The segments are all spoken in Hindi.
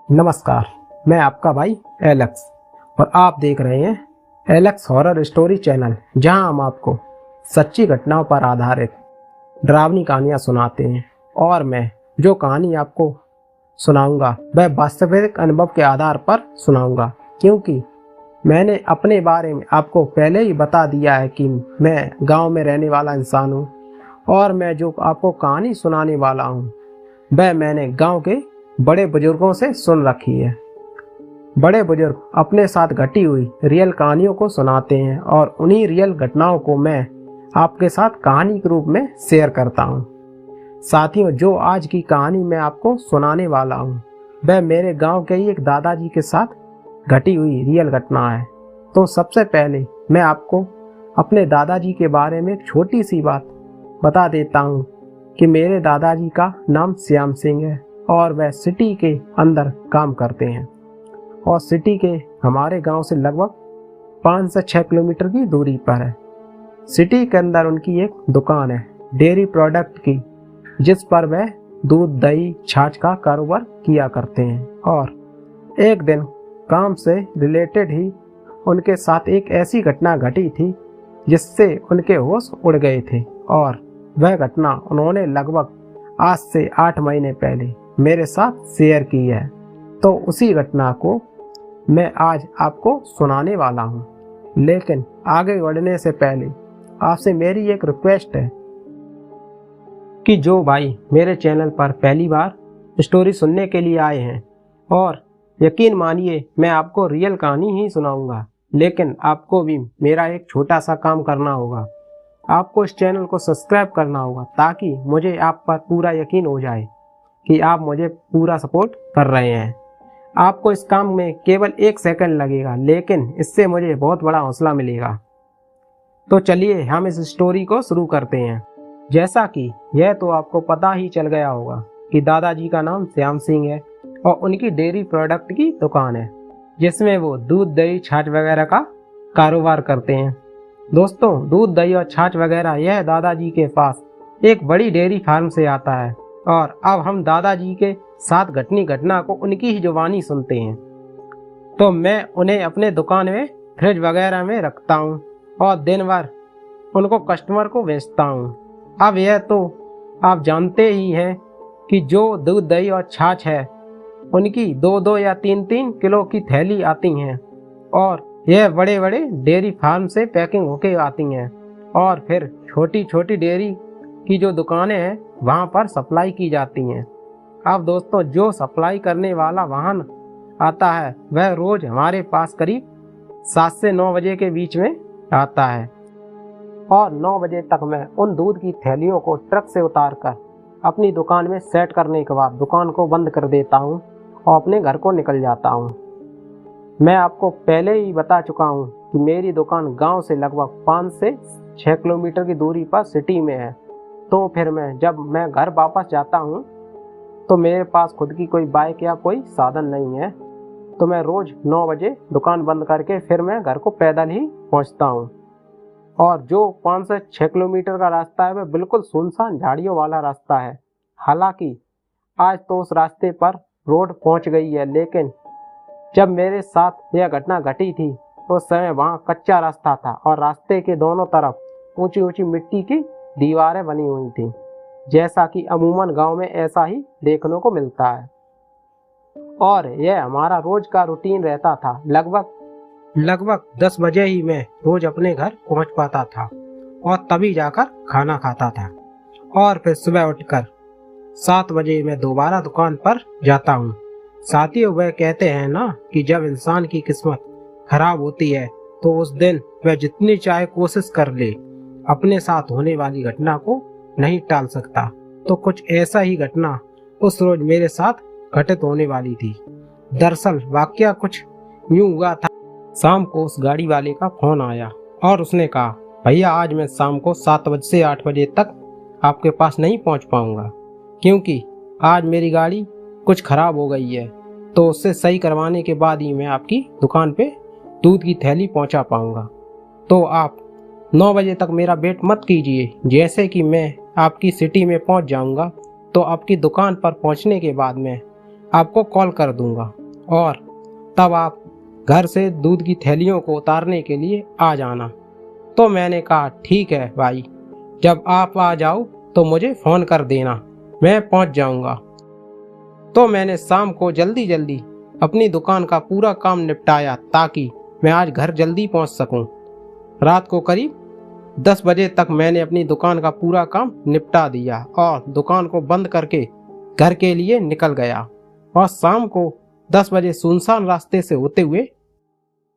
नमस्कार, मैं आपका भाई एलेक्स और आप देख रहे हैं एलेक्स हॉरर स्टोरी चैनल, जहां हम आपको सच्ची घटनाओं पर आधारित डरावनी कहानियां सुनाते हैं। और मैं जो कहानी आपको सुनाऊंगा वह वास्तविक अनुभव के आधार पर सुनाऊंगा, क्योंकि मैंने अपने बारे में आपको पहले ही बता दिया है कि मैं गांव में रहने वाला इंसान हूं। और मैं जो आपको कहानी सुनाने वाला हूं वह मैंने गांव के बड़े बुजुर्गों से सुन रखी है। बड़े बुजुर्ग अपने साथ घटी हुई रियल कहानियों को सुनाते हैं और उन्हीं रियल घटनाओं को मैं आपके साथ कहानी के रूप में शेयर करता हूं। साथियों, जो आज की कहानी मैं आपको सुनाने वाला हूं वह मेरे गांव के ही एक दादाजी के साथ घटी हुई रियल घटना है। तो सबसे पहले मैं आपको अपने दादाजी के बारे में एक छोटी सी बात बता देता हूं कि मेरे दादाजी का नाम श्याम सिंह है और वह सिटी के अंदर काम करते हैं। और सिटी के हमारे गांव से लगभग 5 से 6 किलोमीटर की दूरी पर है। सिटी के अंदर उनकी एक दुकान है डेयरी प्रोडक्ट की, जिस पर वह दूध, दही, छाछ का कारोबार किया करते हैं। और एक दिन काम से रिलेटेड ही उनके साथ एक ऐसी घटना घटी थी जिससे उनके होश उड़ गए थे। और वह घटना उन्होंने लगभग आज से 8 महीने पहले मेरे साथ शेयर की है। तो उसी घटना को मैं आज आपको सुनाने वाला हूँ। लेकिन आगे बढ़ने से पहले आपसे मेरी एक रिक्वेस्ट है कि जो भाई मेरे चैनल पर पहली बार स्टोरी सुनने के लिए आए हैं, और यकीन मानिए मैं आपको रियल कहानी ही सुनाऊंगा, लेकिन आपको भी मेरा एक छोटा सा काम करना होगा। आपको इस चैनल को सब्सक्राइब करना होगा ताकि मुझे आप पर पूरा यकीन हो जाए कि आप मुझे पूरा सपोर्ट कर रहे हैं। आपको इस काम में केवल 1 सेकंड लगेगा, लेकिन इससे मुझे बहुत बड़ा हौसला मिलेगा। तो चलिए हम इस स्टोरी को शुरू करते हैं। जैसा कि यह तो आपको पता ही चल गया होगा कि दादाजी का नाम श्याम सिंह है और उनकी डेयरी प्रोडक्ट की दुकान है, जिसमें वो दूध, दही, छाछ वगैरह का कारोबार करते हैं। दोस्तों, दूध, दही और छाछ वगैरह यह दादाजी के पास एक बड़ी डेयरी फार्म से आता है। और अब हम दादाजी के साथ घटनी घटना को उनकी ही जुबानी सुनते हैं। तो मैं उन्हें अपने दुकान में फ्रिज वगैरह में रखता हूँ और दिन भर उनको कस्टमर को बेचता हूँ। अब यह तो आप जानते ही हैं कि जो दूध, दही और छाछ है उनकी 2-2 या 3-3 किलो की थैली आती हैं, और यह बड़े बड़े डेयरी फार्म से पैकिंग होके आती हैं और फिर छोटी छोटी डेयरी की जो दुकानें हैं वहाँ पर सप्लाई की जाती हैं। अब दोस्तों, जो सप्लाई करने वाला वाहन आता है वह रोज हमारे पास करीब 7 से 9 बजे के बीच में आता है। और 9 बजे तक मैं उन दूध की थैलियों को ट्रक से उतारकर अपनी दुकान में सेट करने के बाद दुकान को बंद कर देता हूँ और अपने घर को निकल जाता हूँ। मैं आपको पहले ही बता चुका हूँ कि मेरी दुकान गांव से लगभग 5 से 6 किलोमीटर की दूरी पर सिटी में है। तो फिर जब मैं घर वापस जाता हूँ तो मेरे पास खुद की कोई बाइक या कोई साधन नहीं है। तो मैं रोज़ 9 बजे दुकान बंद करके फिर मैं घर को पैदल ही पहुँचता हूँ। और जो 5 से 6 किलोमीटर का रास्ता है वह बिल्कुल सुनसान झाड़ियों वाला रास्ता है। हालांकि आज तो उस रास्ते पर रोड पहुँच गई है, लेकिन जब मेरे साथ यह घटना घटी थी उस समय वहाँ कच्चा रास्ता था और रास्ते के दोनों तरफ ऊंची ऊंची मिट्टी की दीवारें बनी हुई थी, जैसा कि अमूमन गांव में ऐसा ही देखने को मिलता है। और यह हमारा रोज का रूटीन रहता था। लगभग 10 बजे ही मैं रोज अपने घर पहुंच पाता था और तभी जाकर खाना खाता था। और फिर सुबह उठकर 7 बजे मैं दोबारा दुकान पर जाता हूँ। साथियों, वह कहते हैं ना कि जब इंसान की किस्मत खराब होती है तो उस दिन वह जितनी चाहे कोशिश कर ले, अपने साथ होने वाली घटना को नहीं टाल सकता। तो कुछ ऐसा ही घटना उस रोज मेरे साथ घटित होने वाली थी। दरअसल वाकया कुछ यूं हुआ था। शाम को उस गाड़ी वाले का फोन आया और उसने कहा, भैया आज मैं शाम को 7 बजे से 8 बजे तक आपके पास नहीं पहुंच पाऊंगा, क्योंकि आज मेरी गाड़ी कुछ खराब हो गई है। तो उससे सही करवाने के बाद ही मैं आपकी दुकान पे दूध की थैली पहुंचा पाऊंगा। तो आप 9 बजे तक मेरा वेट मत कीजिए। जैसे कि मैं आपकी सिटी में पहुंच जाऊंगा तो आपकी दुकान पर पहुंचने के बाद मैं आपको कॉल कर दूंगा। और तब आप घर से दूध की थैलियों को उतारने के लिए आ जाना। तो मैंने कहा ठीक है भाई, जब आप आ जाओ तो मुझे फ़ोन कर देना, मैं पहुंच जाऊंगा। तो मैंने शाम को जल्दी जल्दी अपनी दुकान का पूरा काम निपटाया ताकि मैं आज घर जल्दी पहुंच सकूं। रात को करीब 10 बजे तक मैंने अपनी दुकान का पूरा काम निपटा दिया और दुकान को बंद करके घर के लिए निकल गया और शाम को 10 बजे सुनसान रास्ते से होते हुए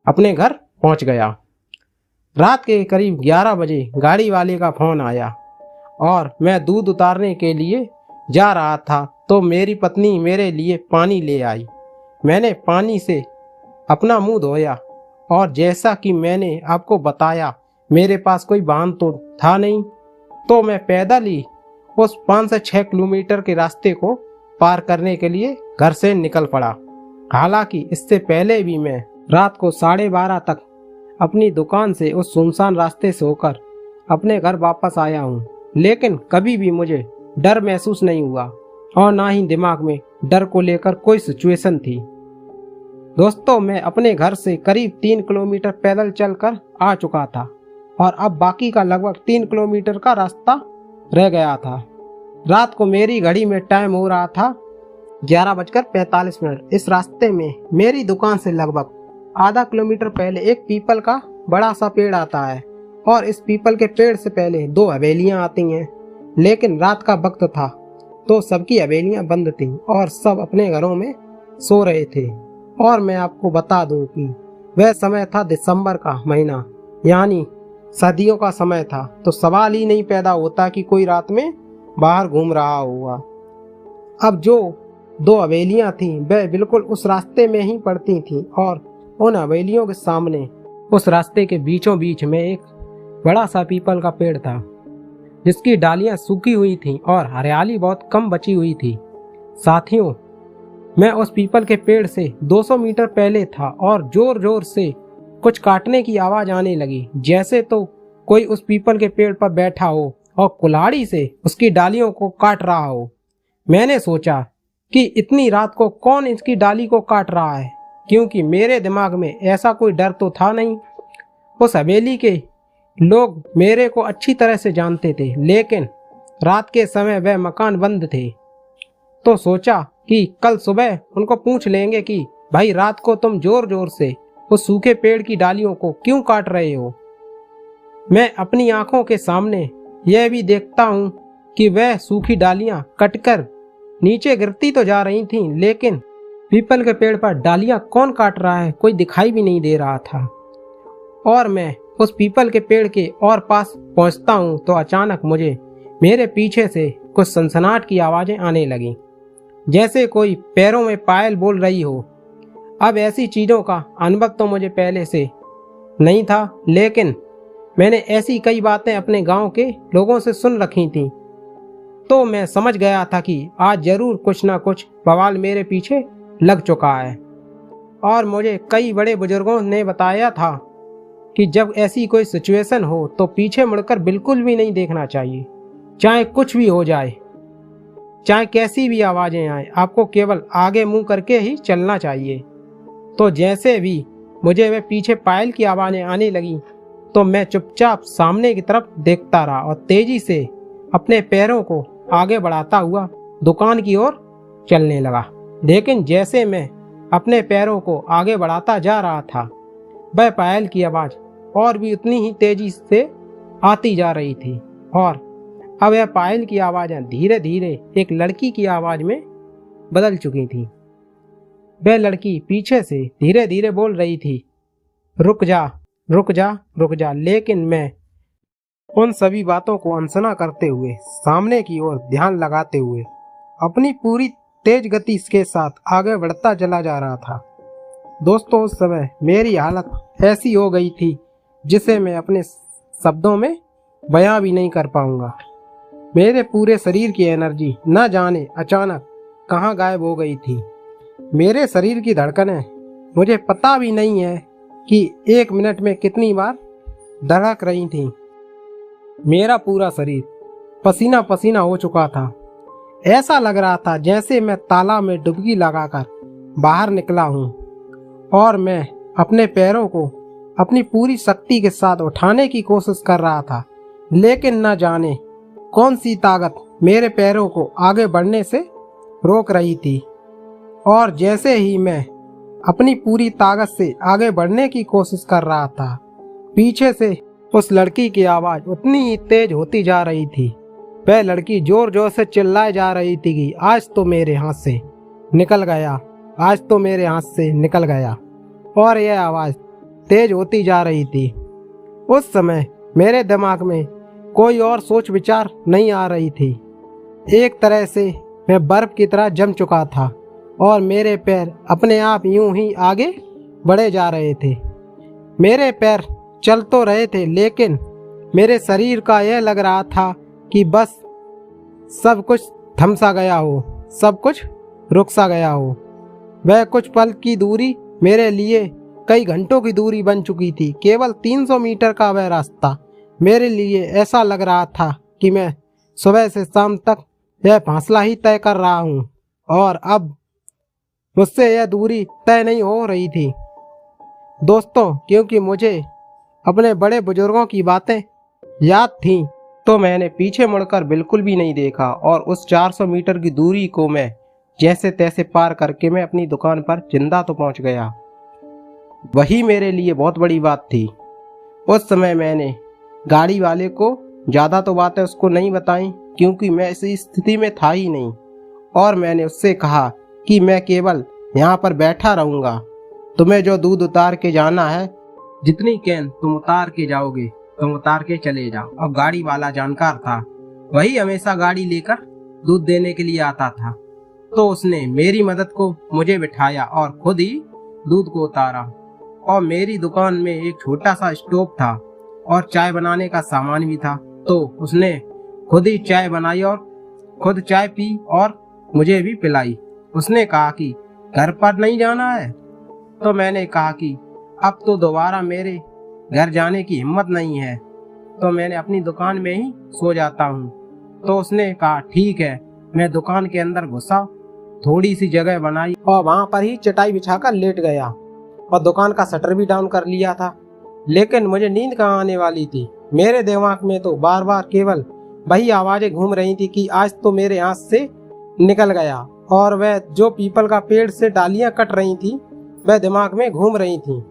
अपने घर पहुंच गया। रात के करीब 11 बजे गाड़ी वाले का फ़ोन आया और मैं दूध उतारने के लिए जा रहा था तो मेरी पत्नी मेरे लिए पानी ले आई। मैंने पानी से अपना मुंह धोया और जैसा कि मैंने आपको बताया मेरे पास कोई वाहन तो था नहीं, तो मैं पैदल ही उस 5 से 6 किलोमीटर के रास्ते को पार करने के लिए घर से निकल पड़ा। हालांकि इससे पहले भी मैं रात को 12:30 तक अपनी दुकान से उस सुनसान रास्ते से होकर अपने घर वापस आया हूँ, लेकिन कभी भी मुझे डर महसूस नहीं हुआ और ना ही दिमाग में डर को लेकर कोई सिचुएशन थी। दोस्तों, मैं अपने घर से करीब 3 किलोमीटर पैदल चलकर आ चुका था और अब बाकी का लगभग 3 किलोमीटर का रास्ता रह गया था। रात को मेरी घड़ी में टाइम हो रहा था 11:45। इस रास्ते में मेरी दुकान से लगभग आधा किलोमीटर पहले एक पीपल का बड़ा सा पेड़ आता है और इस पीपल के पेड़ से पहले 2 हवेलियां आती हैं, लेकिन रात का वक्त था तो सबकी हवेलियां बंद थीं और सब अपने घरों में सो रहे थे। और मैं आपको बता दूं कि वह समय था दिसंबर का महीना, यानी सर्दियों का समय था, तो सवाल ही नहीं पैदा होता कि कोई रात में बाहर घूम रहा होगा। अब जो 2 हवेलियां थीं वह बिल्कुल उस रास्ते में ही पड़ती थीं और उन हवेलियों के सामने उस रास्ते के बीचों बीच में एक बड़ा सा पीपल का पेड़ था जिसकी डालियां सूखी हुई थीं और हरियाली बहुत कम बची हुई थी। साथियों, मैं उस पीपल के पेड़ से 200 मीटर पहले था और जोर जोर से कुछ काटने की आवाज आने लगी, जैसे तो कोई उस पीपल के पेड़ पर बैठा हो और कुल्हाड़ी से उसकी डालियों को काट रहा हो। मैंने सोचा कि इतनी रात को कौन इसकी डाली को काट रहा है, क्योंकि मेरे दिमाग में ऐसा कोई डर तो था नहीं। उस हवेली के लोग मेरे को अच्छी तरह से जानते थे, लेकिन रात के समय वह मकान बंद थे, तो सोचा कि कल सुबह उनको पूछ लेंगे कि भाई रात को तुम जोर जोर से उस सूखे पेड़ की डालियों को क्यों काट रहे हो। मैं अपनी आंखों के सामने यह भी देखता हूँ कि वह सूखी डालियां कटकर नीचे गिरती तो जा रही थीं, लेकिन पीपल के पेड़ पर डालियां कौन काट रहा है कोई दिखाई भी नहीं दे रहा था। और मैं उस पीपल के पेड़ के और पास पहुंचता हूं तो अचानक मुझे मेरे पीछे से कुछ सनसनाहट की आवाजें आने लगीं, जैसे कोई पैरों में पायल बोल रही हो। अब ऐसी चीज़ों का अनुभव तो मुझे पहले से नहीं था, लेकिन मैंने ऐसी कई बातें अपने गांव के लोगों से सुन रखी थीं, तो मैं समझ गया था कि आज जरूर कुछ ना कुछ बवाल मेरे पीछे लग चुका है। और मुझे कई बड़े बुजुर्गों ने बताया था कि जब ऐसी कोई सिचुएशन हो तो पीछे मुड़कर बिल्कुल भी नहीं देखना चाहिए, चाहे कुछ भी हो जाए, चाहे कैसी भी आवाज़ें आए, आपको केवल आगे मुंह करके ही चलना चाहिए। तो जैसे भी मुझे वे पीछे पायल की आवाज़ें आने लगी तो मैं चुपचाप सामने की तरफ देखता रहा और तेजी से अपने पैरों को आगे बढ़ाता हुआ दुकान की ओर चलने लगा। लेकिन जैसे मैं अपने पैरों को आगे बढ़ाता जा रहा था, वह पायल की आवाज़ और भी उतनी ही तेजी से आती जा रही थी और अब यह पायल की आवाज़ें धीरे धीरे एक लड़की की आवाज़ में बदल चुकी थी। वह लड़की पीछे से धीरे धीरे बोल रही थी, रुक जा रुक जा रुक जा। लेकिन मैं उन सभी बातों को अनसुना करते हुए सामने की ओर ध्यान लगाते हुए अपनी पूरी तेज गति के साथ आगे बढ़ता चला जा रहा था। दोस्तों, उस समय मेरी हालत ऐसी हो गई थी जिसे मैं अपने शब्दों में बयां भी नहीं कर पाऊंगा। मेरे पूरे शरीर की एनर्जी न जाने अचानक कहाँ गायब हो गई थी। मेरे शरीर की धड़कनें मुझे पता भी नहीं है कि 1 मिनट में कितनी बार धड़क रही थी। मेरा पूरा शरीर पसीना पसीना हो चुका था। ऐसा लग रहा था जैसे मैं तालाब में डुबकी लगाकर बाहर निकला हूँ और मैं अपने पैरों को अपनी पूरी शक्ति के साथ उठाने की कोशिश कर रहा था, लेकिन न जाने कौन सी ताकत मेरे पैरों को आगे बढ़ने से रोक रही थी। और जैसे ही मैं अपनी पूरी ताकत से आगे बढ़ने की कोशिश कर रहा था, पीछे से उस लड़की की आवाज़ उतनी ही तेज होती जा रही थी। वह लड़की जोर जोर से चिल्लाए जा रही थी कि आज तो मेरे हाथ से निकल गया, आज तो मेरे हाथ से निकल गया। और यह आवाज़ तेज होती जा रही थी। उस समय मेरे दिमाग में कोई और सोच विचार नहीं आ रही थी। एक तरह से मैं बर्फ की तरह जम चुका था और मेरे पैर अपने आप यूं ही आगे बढ़े जा रहे थे। मेरे पैर चल तो रहे थे, लेकिन मेरे शरीर का यह लग रहा था कि बस सब कुछ थम सा गया हो, सब कुछ रुक सा गया हो। वह कुछ पल की दूरी मेरे लिए कई घंटों की दूरी बन चुकी थी। केवल 300 मीटर का वह रास्ता मेरे लिए ऐसा लग रहा था कि मैं सुबह से शाम तक यह फासला ही तय कर रहा हूँ और अब मुझसे यह दूरी तय नहीं हो रही थी। दोस्तों, क्योंकि मुझे अपने बड़े बुजुर्गों की बातें याद थीं, तो मैंने पीछे मुड़कर बिल्कुल भी नहीं देखा और उस 400 मीटर की दूरी को मैं जैसे तैसे पार करके मैं अपनी दुकान पर जिंदा तो पहुंच गया। वही मेरे लिए बहुत बड़ी बात थी। उस समय मैंने गाड़ी वाले को ज़्यादा तो बातें उसको नहीं बताई, क्योंकि मैं इस स्थिति में था ही नहीं। और मैंने उससे कहा कि मैं केवल यहाँ पर बैठा रहूँगा, तुम्हें जो दूध उतार के जाना है, जितनी कैन तुम उतार के जाओगे तुम उतार के चले जाओ। अब गाड़ी वाला जानकार था, वही हमेशा गाड़ी लेकर दूध देने के लिए आता था, तो उसने मेरी मदद को मुझे बिठाया और खुद ही दूध को उतारा। और मेरी दुकान में एक छोटा सा स्टोव था और चाय बनाने का सामान भी था, तो उसने खुद ही चाय बनाई और खुद चाय पी और मुझे भी पिलाई। उसने कहा कि घर पर नहीं जाना है, तो मैंने कहा कि अब तो दोबारा मेरे घर जाने की हिम्मत नहीं है, तो मैंने अपनी दुकान में ही सो जाता हूँ। तो उसने कहा ठीक है। मैं दुकान के अंदर घुसा, थोड़ी सी जगह बनाई और वहाँ पर ही चटाई बिछाकर लेट गया और दुकान का शटर भी डाउन कर लिया था। लेकिन मुझे नींद कहाँ आने वाली थी। मेरे दिमाग में तो बार बार केवल वही आवाज़ें घूम रही थी कि आज तो मेरे हाथ से निकल गया। और वह जो पीपल का पेड़ से डालियाँ कट रही थी, वह दिमाग में घूम रही थी।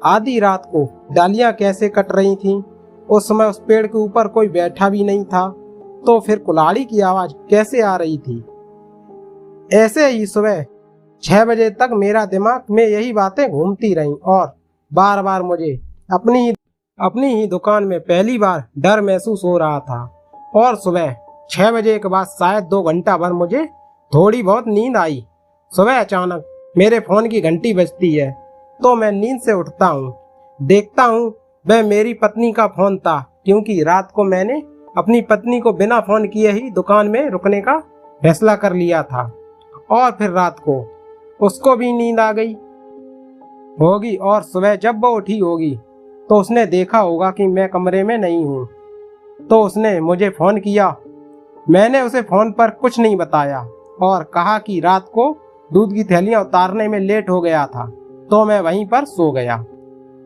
आधी रात को डालियाँ कैसे कट रही थीं? उस समय उस पेड़ के ऊपर कोई बैठा भी नहीं था, तो फिर कुल्हाड़ी की आवाज़ कैसे आ रही थी? ऐसे ही सुबह 6 बजे तक मेरा दिमाग में यही बातें घूमती रहीं और बार बार मुझे अपनी ही दुकान में पहली बार डर महसूस हो रहा था। और सुबह 6 बजे के बाद शायद 2 घंटा भर मुझे थोड़ी बहुत नींद आई। सुबह अचानक मेरे फ़ोन की घंटी बजती है, तो मैं नींद से उठता हूँ। देखता हूँ वह मेरी पत्नी का फ़ोन था, क्योंकि रात को मैंने अपनी पत्नी को बिना फ़ोन किए ही दुकान में रुकने का फैसला कर लिया था। और फिर रात को उसको भी नींद आ गई होगी और सुबह जब वो उठी होगी तो उसने देखा होगा कि मैं कमरे में नहीं हूँ, तो उसने मुझे फ़ोन किया। मैंने उसे फ़ोन पर कुछ नहीं बताया और कहा कि रात को दूध की थैलियाँ उतारने में लेट हो गया था, तो मैं वहीं पर सो गया।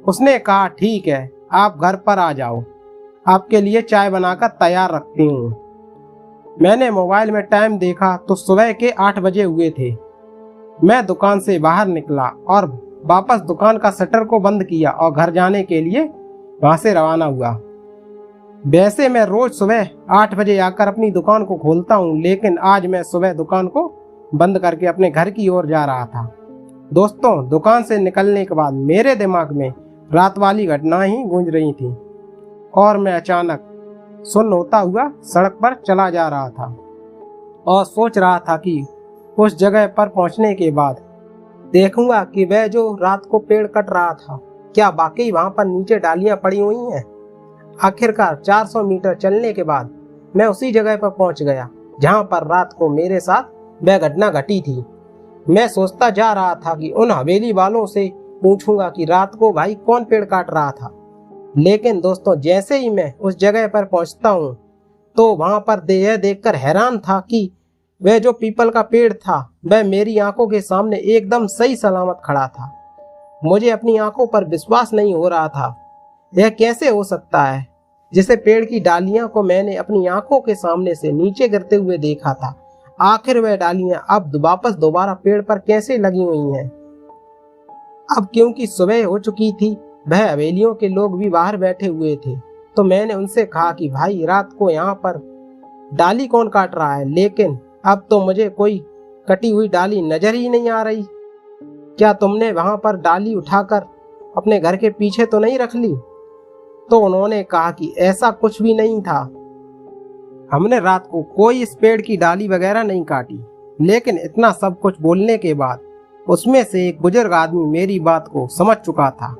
उसने कहा ठीक है, आप घर पर आ जाओ, आपके लिए चाय बनाकर तैयार रखती हूँ। मैंने मोबाइल में टाइम देखा तो सुबह के 8 बजे हुए थे। मैं दुकान से बाहर निकला और वापस दुकान का शटर को बंद किया और घर जाने के लिए वहाँ से रवाना हुआ। वैसे मैं रोज सुबह 8 बजे आकर अपनी दुकान को खोलता हूँ, लेकिन आज मैं सुबह दुकान को बंद करके अपने घर की ओर जा रहा था। दोस्तों, दुकान से निकलने के बाद मेरे दिमाग में रात वाली घटना ही गूंज रही थी और मैं अचानक सुन्न होता हुआ सड़क पर चला जा रहा था और सोच रहा था कि उस जगह पर पहुंचने के बाद देखूंगा कि वह जो रात को पेड़ कट रहा था, क्या वाकई वहां पर नीचे डालियां पड़ी हुई हैं। आखिरकार 400 मीटर चलने के बाद मैं उसी जगह पर पहुंच गया जहां पर रात को मेरे साथ वह घटना घटी थी। मैं सोचता जा रहा था कि उन हवेली वालों से पूछूंगा कि रात को भाई कौन पेड़ काट रहा था। लेकिन दोस्तों, जैसे ही मैं उस जगह पर पहुंचता हूं तो वहां पर यह देखकर हैरान था कि वह जो पीपल का पेड़ था वह मेरी आंखों के सामने एकदम सही सलामत खड़ा था। मुझे अपनी आंखों पर विश्वास नहीं हो रहा था। यह कैसे हो सकता है? जिसे पेड़ की डालियां को मैंने अपनी आंखों के सामने से नीचे गिरते हुए देखा था, आखिर वह डालियां अब वापस दोबारा पेड़ पर कैसे लगी हुई हैं? अब क्योंकि सुबह हो चुकी थी, वह हवेलियों के लोग भी बाहर बैठे हुए थे, तो मैंने उनसे कहा कि भाई, रात को यहाँ पर डाली कौन काट रहा है? लेकिन अब तो मुझे कोई कटी हुई डाली नजर ही नहीं आ रही। क्या तुमने वहां पर डाली उठाकर अपने घर के पीछे तो नहीं रख ली? तो उन्होंने कहा कि ऐसा कुछ भी नहीं था, हमने रात को कोई इस पेड़ की डाली वगैरह नहीं काटी। लेकिन इतना सब कुछ बोलने के बाद उसमें से एक बुजुर्ग आदमी मेरी बात को समझ चुका था।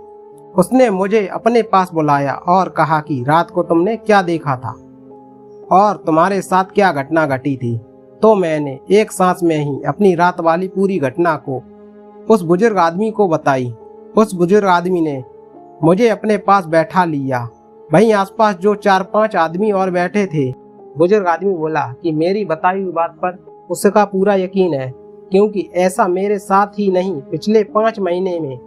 उसने मुझे अपने पास बुलाया और कहा कि रात को तुमने क्या देखा था और तुम्हारे साथ क्या घटना घटी थी। तो मैंने एक सांस में ही अपनी रात वाली पूरी घटना को उस बुजुर्ग आदमी को बताई। उस बुजुर्ग आदमी ने मुझे अपने पास बैठा लिया। वहीं आसपास जो 4-5 आदमी और बैठे थे। बुजुर्ग आदमी बोला कि मेरी बताई हुई बात पर उसका पूरा यकीन है, क्योंकि ऐसा मेरे साथ ही नहीं, पिछले 5 महीने में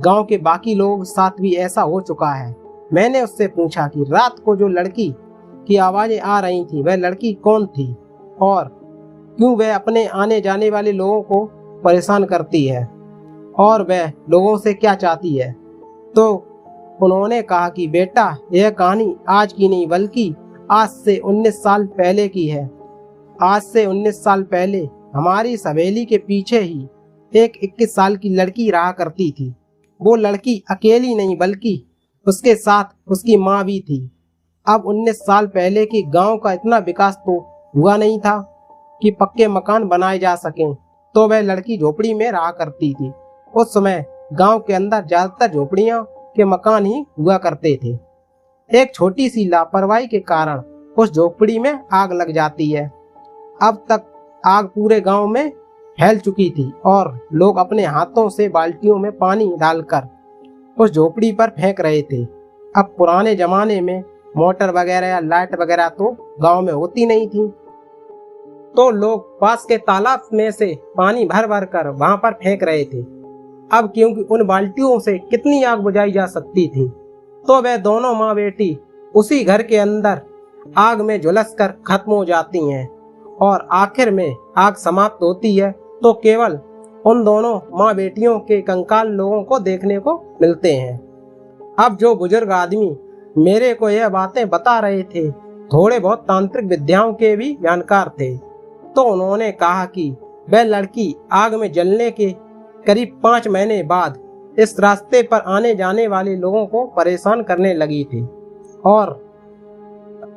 गांव के बाकी लोगों के साथ भी ऐसा हो चुका है। मैंने उससे पूछा कि रात को जो लड़की की आवाजें आ रही थी, वह लड़की कौन थी और क्यों वह अपने आने जाने वाले लोगों को परेशान करती है और वह लोगों से क्या चाहती है। तो उन्होंने कहा कि बेटा, यह कहानी आज की नहीं बल्कि आज से 19 साल पहले की है। आज से 19 साल पहले हमारी हवेली के पीछे ही एक 21 साल की लड़की रहा करती थी। वो लड़की अकेली नहीं बल्कि उसके साथ उसकी माँ भी थी। अब 19 साल पहले के गांव का इतना विकास तो हुआ नहीं था कि पक्के मकान बनाए जा सकें, तो वह लड़की झोपड़ी में रहा करती थी। उस समय गांव के अंदर ज्यादातर झोपड़ियां के मकान ही हुआ करते थे। एक छोटी सी लापरवाही के कारण उस झोपड़ी में आग लग जाती है। अब तक आग पूरे गांव में फैल चुकी थी और लोग अपने हाथों से बाल्टियों में पानी डालकर उस झोपड़ी पर फेंक रहे थे। अब पुराने जमाने में मोटर वगैरह या लाइट वगैरह तो गांव में होती नहीं थी, तो लोग पास के तालाब में से पानी भर भर कर वहां पर फेंक रहे थे। अब क्योंकि उन बाल्टियों से कितनी आग बुझाई जा सकती थी, तो वह दोनों माँ बेटी उसी घर के अंदर आग में झुलस कर खत्म हो जाती हैं और आखिर में आग समाप्त होती है तो केवल उन दोनों माँ बेटियों के कंकाल लोगों को देखने को मिलते हैं। अब जो बुजुर्ग आदमी मेरे को यह बातें बता रहे थे, थोड़े बहुत तांत्रिक विद्याओं के भी जानकार थे, तो उन्होंने कहा कि वह लड़की आग में जलने के करीब 5 महीने बाद इस रास्ते पर आने जाने वाले लोगों को परेशान करने लगी थी और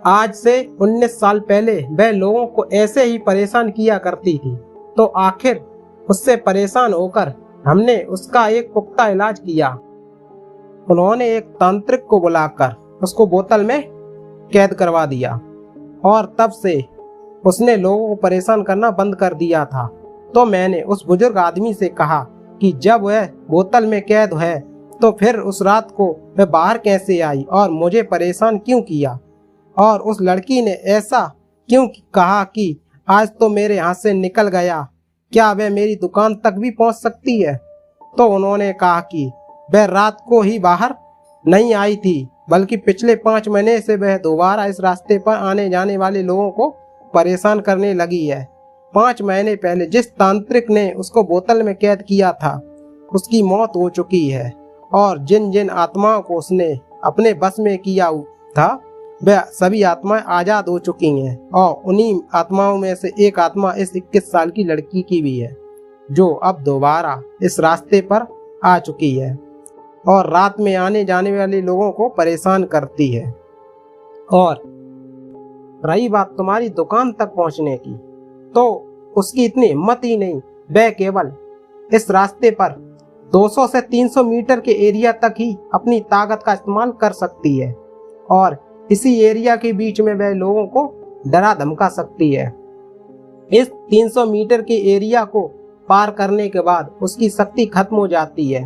आज से 19 साल पहले वह लोगों को ऐसे ही परेशान किया करती थी। तो आखिर उससे परेशान होकर हमने उसका एक पुख्ता इलाज किया। उन्होंने एक तांत्रिक को बुलाकर उसको बोतल में कैद करवा दिया और तब से उसने लोगों को परेशान करना बंद कर दिया था। तो मैंने उस बुजुर्ग आदमी से कहा कि जब वह बोतल में कैद है तो फिर उस रात को वह बाहर कैसे आई और मुझे परेशान क्यों किया, और उस लड़की ने ऐसा क्यों कहा कि आज तो मेरे हाथ से निकल गया, क्या वह मेरी दुकान तक भी पहुंच सकती है। तो उन्होंने कहा कि वह रात को ही बाहर नहीं आई थी, बल्कि पिछले 5 महीने से वह दोबारा इस रास्ते पर आने जाने वाले लोगों को परेशान करने लगी है। 5 महीने पहले जिस तांत्रिक ने उसको बोतल में कैद किया था, उसकी मौत हो चुकी है और जिन जिन आत्माओं को उसने अपने बस में किया था, वह सभी आत्माएं आजाद हो चुकी हैं और उन्हीं आत्माओं में से एक आत्मा इस 21 साल की लड़की की भी है, जो अब दोबारा इस रास्ते पर आ चुकी है और रात में आने जाने वाले लोगों को परेशान करती है। और रही बात तुम्हारी दुकान तक पहुंचने की, तो उसकी इतनी हिम्मत ही नहीं, वह केवल इस रास्ते पर 200 से 300 मीटर के एरिया तक ही अपनी ताकत का इस्तेमाल कर सकती है और इसी एरिया के बीच में वह लोगों को डरा धमका सकती है। इस 300 मीटर के एरिया को पार करने के बाद उसकी शक्ति खत्म हो जाती है,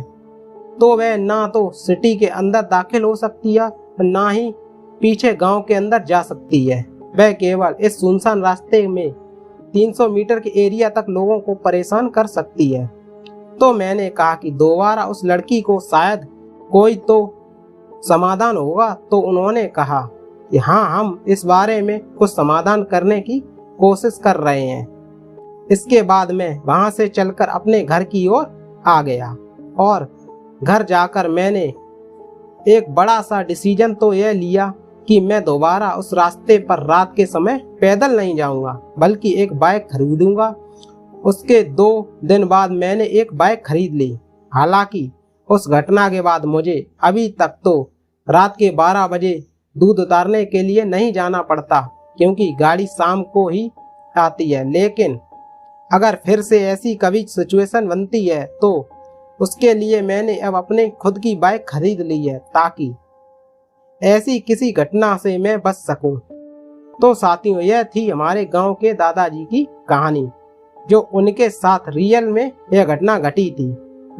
तो वह ना तो सिटी के अंदर दाखिल हो सकती है, ना ही पीछे गांव के अंदर जा सकती है। वह केवल इस सुनसान रास्ते में 300 मीटर के एरिया तक लोगों को परेशान कर सकती है। तो मैंने कहा कि दोबारा उस लड़की को शायद कोई तो समाधान होगा। तो उन्होंने कहा कि हाँ, हम इस बारे में कुछ समाधान करने की कोशिश कर रहे हैं। इसके बाद मैं वहां से चलकर अपने घर की ओर आ गया और घर जाकर मैंने एक बड़ा सा डिसीजन तो यह लिया कि मैं दोबारा उस रास्ते पर रात के समय पैदल नहीं जाऊंगा, बल्कि एक बाइक खरीदूंगा। उसके 2 दिन बाद मैंने एक बाइक खरीद ली। हालांकि उस घटना के बाद मुझे अभी तक तो रात के 12 बजे दूध उतारने के लिए नहीं जाना पड़ता, क्योंकि गाड़ी शाम को ही आती है। लेकिन अगर फिर से ऐसी कभी सिचुएशन बनती है तो उसके लिए मैंने अब अपने खुद की बाइक खरीद ली है, ताकि ऐसी किसी घटना से मैं बच सकूं। तो साथियों, यह थी हमारे गांव के दादाजी की कहानी, जो उनके साथ रियल में यह घटना घटी थी।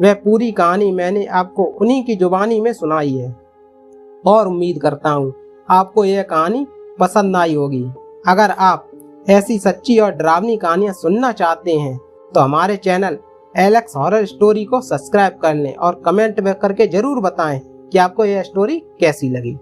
वह पूरी कहानी मैंने आपको उन्हीं की जुबानी में सुनाई है और उम्मीद करता हूँ आपको यह कहानी पसंद आई होगी। अगर आप ऐसी सच्ची और डरावनी कहानियाँ सुनना चाहते हैं तो हमारे चैनल एलेक्स हॉरर स्टोरी को सब्सक्राइब कर लें और कमेंट में करके जरूर बताएं कि आपको यह स्टोरी कैसी लगी।